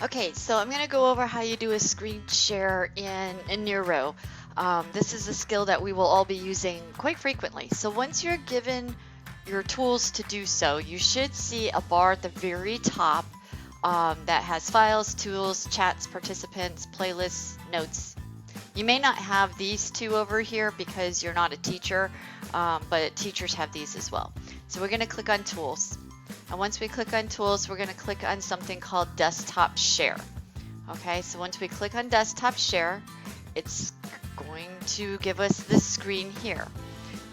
Okay, so I'm going to go over how you do a screen share in Newrow. This is a skill that we will all be using quite frequently. So once you're given your tools to do so, you should see a bar at the very top that has files, tools, chats, participants, playlists, notes. You may not have these two over here because you're not a teacher, but teachers have these as well. So we're going to click on tools. And once we click on tools, we're going to click on something called desktop share. Okay, so once we click on desktop share, it's going to give us this screen here.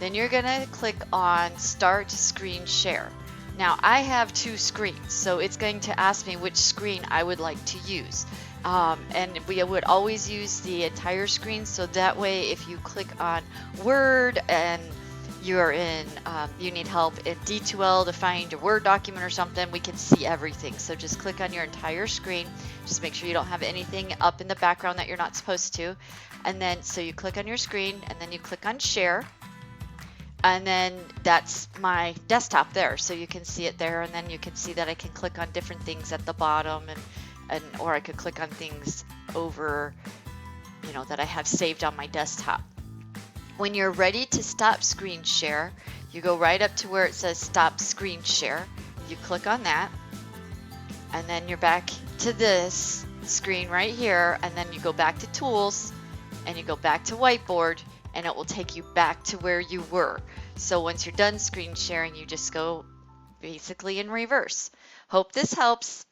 Then you're going to click on start screen share. Now I have two screens, so it's going to ask me which screen I would like to use. And we would always use the entire screen, so that way if you click on Word and you're in, you need help in D2L to find a Word document or something, we can see everything. So just click on your entire screen. Just make sure you don't have anything up in the background that you're not supposed to. And then, so you click on your screen and then you click on share. And then that's my desktop there. So you can see it there. And then you can see that I can click on different things at the bottom or I could click on things over, that I have saved on my desktop. When you're ready to stop screen share, you go right up to where it says stop screen share. You click on that, and then you're back to this screen right here, and then you go back to tools, and you go back to whiteboard, and it will take you back to where you were. So once you're done screen sharing, you just go basically in reverse. Hope this helps.